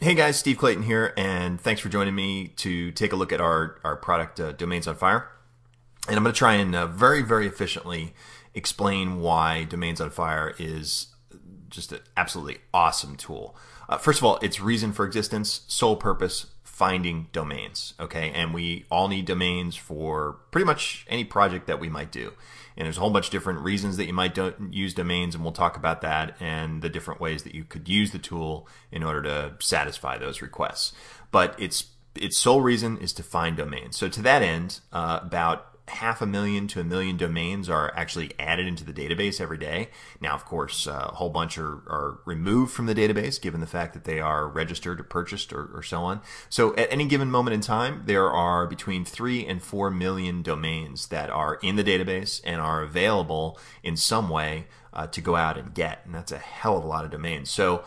Hey guys, Steve Clayton here, and thanks for joining me to take a look at our product, Domains on Fire. And I'm going to try and very efficiently explain why Domains on Fire is just an absolutely awesome tool. First of all, its reason for existence, sole purpose, finding domains. Okay, and we all need domains for pretty much any project that we might do. And there's a whole bunch of different reasons that you might use domains, and we'll talk about that and the different ways that you could use the tool in order to satisfy those requests. But its sole reason is to find domains. So to that end, about 500,000 to 1 million domains are actually added into the database every day. Now, of course, a whole bunch are removed from the database given the fact that they are registered or purchased or so on. So at any given moment in time, there are between 3 and 4 million domains that are in the database and are available in some way to go out and get. And that's a hell of a lot of domains. So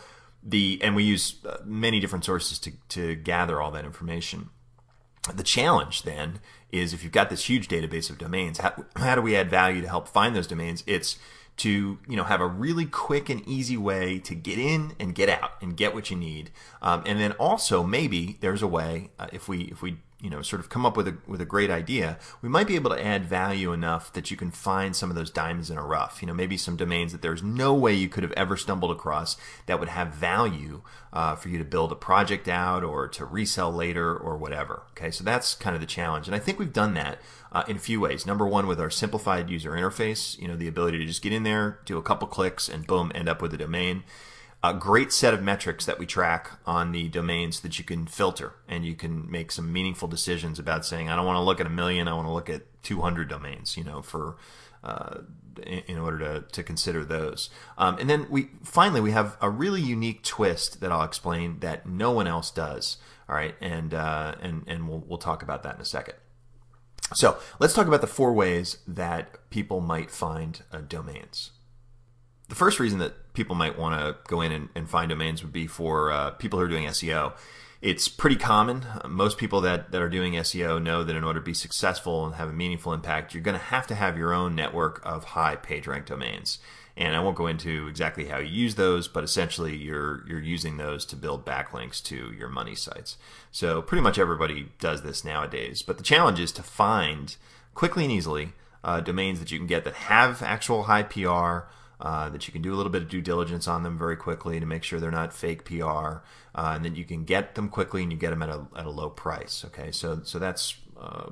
and we use many different sources to gather all that information. The challenge then is if you've got this huge database of domains, how do we add value to help find those domains? It's to have a really quick and easy way to get in and get out and get what you need. And then also maybe there's a way if we sort of come up with a great idea, we might be able to add value enough that you can find some of those diamonds in a rough. Maybe some domains that there's no way you could have ever stumbled across that would have value for you to build a project out or to resell later or whatever. Okay, so that's kind of the challenge, and I think we've done that in a few ways. Number one, with our simplified user interface, the ability to just get in there, do a couple clicks, and boom, end up with a domain. A great set of metrics that we track on the domains that you can filter, and you can make some meaningful decisions about saying, I don't want to look at 1 million, I want to look at 200 domains, for in order to consider those. And then finally we have a really unique twist that I'll explain that no one else does. All right, and we'll talk about that in a second. So let's talk about the 4 ways that people might find domains. The first reason that people might want to go in and find domains would be for people who are doing SEO. It's pretty common. Most people that are doing SEO know that in order to be successful and have a meaningful impact, you're going to have your own network of high PageRank domains. And I won't go into exactly how you use those, but essentially you're using those to build backlinks to your money sites. So pretty much everybody does this nowadays. But the challenge is to find quickly and easily domains that you can get that have actual high PR, that you can do a little bit of due diligence on them very quickly to make sure they're not fake PR, and then you can get them quickly and you get them at a low price. Okay, so that's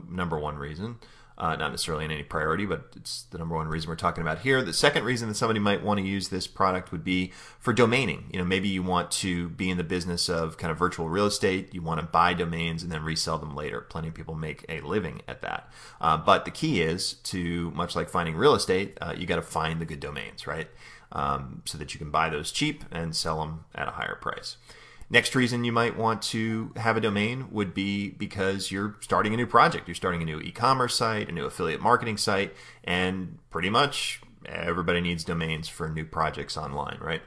number one reason. Not necessarily in any priority, but it's the number one reason we're talking about here. The second reason that somebody might want to use this product would be for domaining. Maybe you want to be in the business of kind of virtual real estate. You want to buy domains and then resell them later. Plenty of people make a living at that. But the key is to, much like finding real estate, you got to find the good domains, right? So that you can buy those cheap and sell them at a higher price. Next reason you might want to have a domain would be because you're starting a new project. You're starting a new e-commerce site, a new affiliate marketing site, and pretty much everybody needs domains for new projects online, right?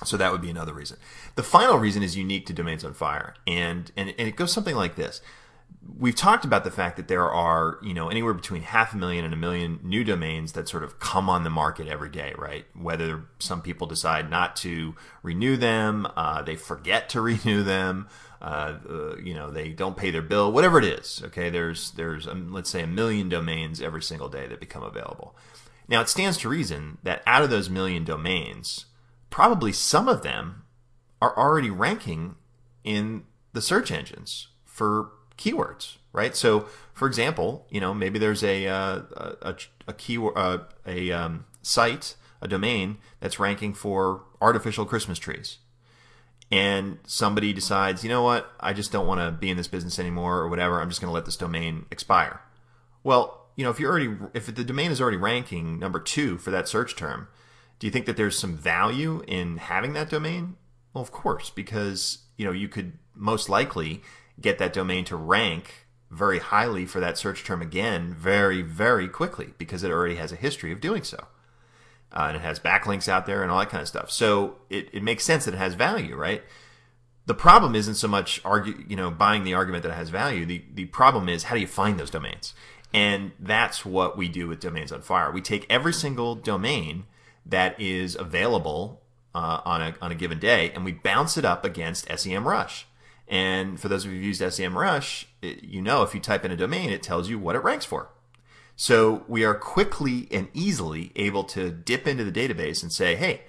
So that would be another reason. The final reason is unique to Domains on Fire, and it goes something like this. We've talked about the fact that there are, anywhere between 500,000 and 1 million new domains that sort of come on the market every day, right? Whether some people decide not to renew them, they forget to renew them, they don't pay their bill, whatever it is. Okay, there's let's say 1 million domains every single day that become available. Now it stands to reason that out of those 1 million domains, probably some of them are already ranking in the search engines for keywords, right? So, for example, maybe there's a keyword, site, a domain that's ranking for artificial Christmas trees, and somebody decides, you know what, I just don't want to be in this business anymore, or whatever. I'm just going to let this domain expire. Well, if the domain is already ranking number 2 for that search term, do you think that there's some value in having that domain? Well, of course, because you could most likely get that domain to rank very highly for that search term again very quickly because it already has a history of doing so. And it has backlinks out there and all that kind of stuff. So it makes sense that it has value, right? The problem isn't so much buying the argument that it has value. The problem is, how do you find those domains? And that's what we do with Domains on Fire. We take every single domain that is available on a given day, and we bounce it up against SEMrush. And for those of you who've used SEMrush, you know if you type in a domain, it tells you what it ranks for. So we are quickly and easily able to dip into the database and say, hey,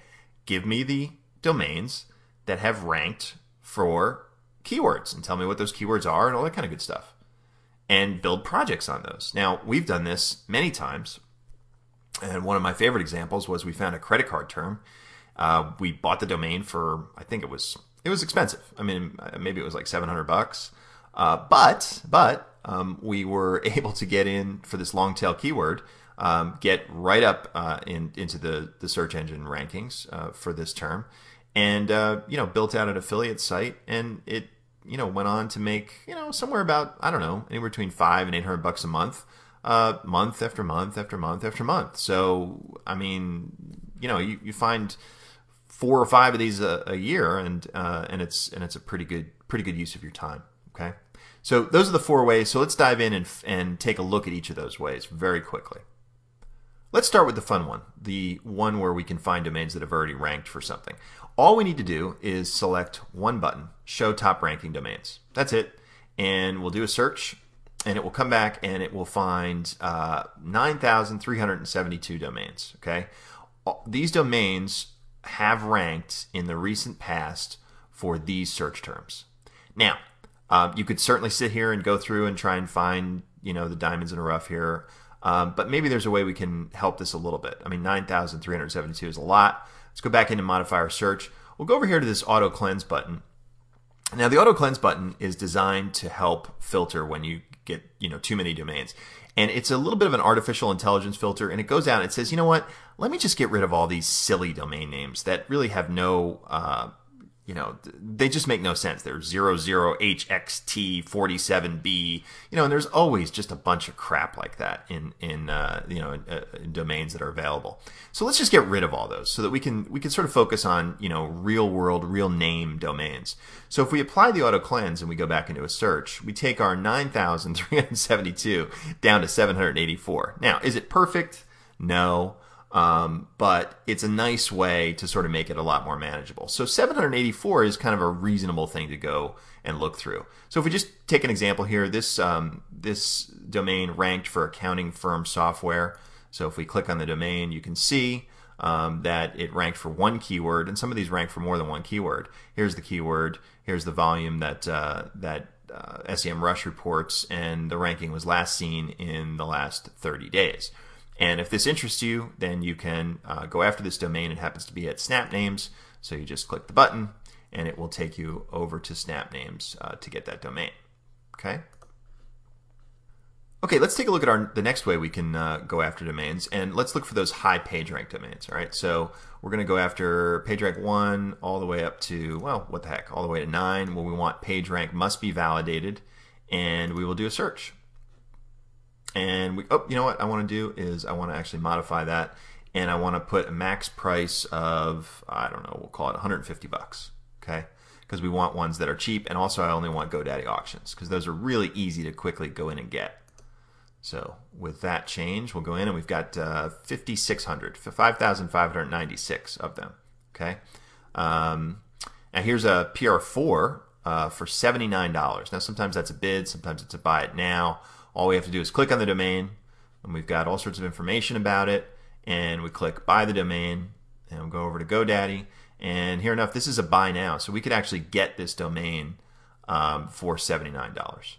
give me the domains that have ranked for keywords and tell me what those keywords are and all that kind of good stuff, and build projects on those. Now, we've done this many times, and one of my favorite examples was we found a credit card term. We bought the domain for, I think it was expensive. I mean, maybe it was like $700. But we were able to get in for this long tail keyword, get right up into the search engine rankings for this term, and built out an affiliate site, and it went on to make somewhere about, I don't know, anywhere between $500 and $800 a month, month after month after month after month. So I mean, you find 4 or 5 of these a year, and it's a pretty good use of your time. Okay, so those are the 4 ways. So let's dive in and take a look at each of those ways very quickly. Let's start with the fun one, the one where we can find domains that have already ranked for something. All we need to do is select one button, Show Top Ranking Domains. That's it, and we'll do a search, and it will come back and it will find 9,372 domains. Okay, these domains have ranked in the recent past for these search terms. Now, you could certainly sit here and go through and try and find, the diamonds in the rough here, but maybe there's a way we can help this a little bit. I mean, 9,372 is a lot. Let's go back in and modify our search. We'll go over here to this Auto Cleanse button. Now, the Auto Cleanse button is designed to help filter when you get, too many domains. And it's a little bit of an artificial intelligence filter, and it goes out and it says, you know what, let me just get rid of all these silly domain names that really have no, they just make no sense. They're 00HXT47B, and there's always just a bunch of crap like that in domains that are available. So let's just get rid of all those so that we can sort of focus on, real world, real name domains. So if we apply the auto cleanse and we go back into a search, we take our 9,372 down to 784. Now, is it perfect? No. But it's a nice way to sort of make it a lot more manageable. So 784 is kind of a reasonable thing to go and look through. So if we just take an example here, this domain ranked for accounting firm software. So if we click on the domain, you can see that it ranked for one keyword, and some of these rank for more than one keyword. Here's the keyword. Here's the volume that SEMrush reports, and the ranking was last seen in the last 30 days. And if this interests you, then you can go after this domain. It happens to be at SnapNames, so you just click the button, and it will take you over to SnapNames to get that domain. Okay. Okay, let's take a look at the next way we can go after domains, and let's look for those high PageRank domains. All right, so we're going to go after PageRank 1 all the way up to, well, what the heck, all the way to 9, where we want PageRank must be validated, and we will do a search. And you know what I want to do is I want to actually modify that, and I want to put a max price of, I don't know, we'll call it $150, okay? Because we want ones that are cheap, and also I only want GoDaddy auctions because those are really easy to quickly go in and get. So with that change, we'll go in and we've got 5,596 of them, okay? Now here's a PR4 for $79. Now sometimes that's a bid, sometimes it's a buy it now. All we have to do is click on the domain, and we've got all sorts of information about it, and we click buy the domain, and we'll go over to GoDaddy, and here enough, this is a buy now, so we could actually get this domain for $79.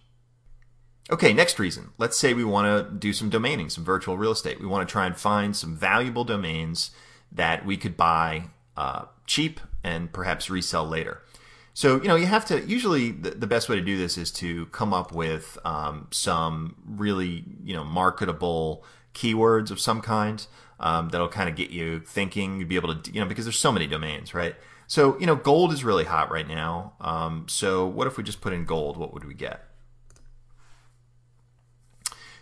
Okay, next reason. Let's say we want to do some domaining, some virtual real estate. We want to try and find some valuable domains that we could buy cheap and perhaps resell later. So, you have to, usually the best way to do this is to come up with some really, marketable keywords of some kind that'll kind of get you thinking. You'd be able to, because there's so many domains, right? So, gold is really hot right now. So what if we just put in gold? What would we get?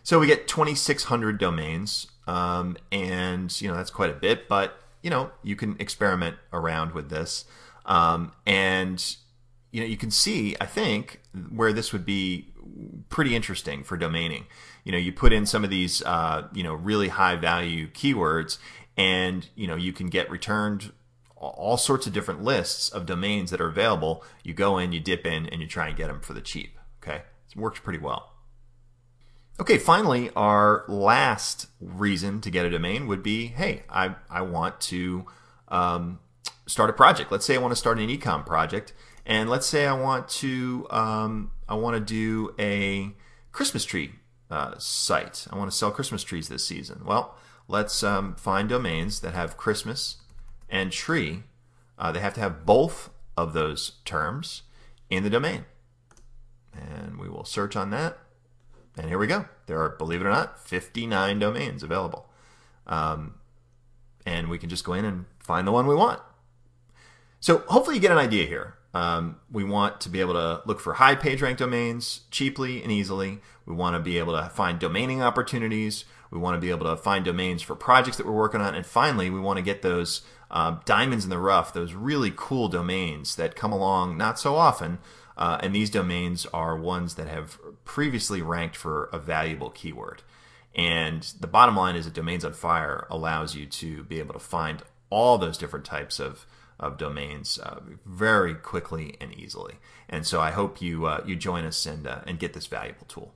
So we get 2,600 domains, and, that's quite a bit, but, you can experiment around with this. And you can see, I think, where this would be pretty interesting for domaining. You put in some of these, really high value keywords, and you can get returned all sorts of different lists of domains that are available. You go in, you dip in, and you try and get them for the cheap. Okay, it works pretty well. Okay, finally, our last reason to get a domain would be, hey, I want to start a project. Let's say I want to start an e-com project, and let's say I want to do a Christmas tree site. I want to sell Christmas trees this season. Well, let's find domains that have Christmas and tree. They have to have both of those terms in the domain. And we will search on that. And here we go. There are, believe it or not, 59 domains available. And we can just go in and find the one we want. So hopefully you get an idea here. We want to be able to look for high page rank domains cheaply and easily. We want to be able to find domaining opportunities. We want to be able to find domains for projects that we're working on. And finally, we want to get those diamonds in the rough, those really cool domains that come along not so often. And these domains are ones that have previously ranked for a valuable keyword. And the bottom line is that Domains on Fire allows you to be able to find all those different types of domains very quickly and easily. And so I hope you join us and get this valuable tool.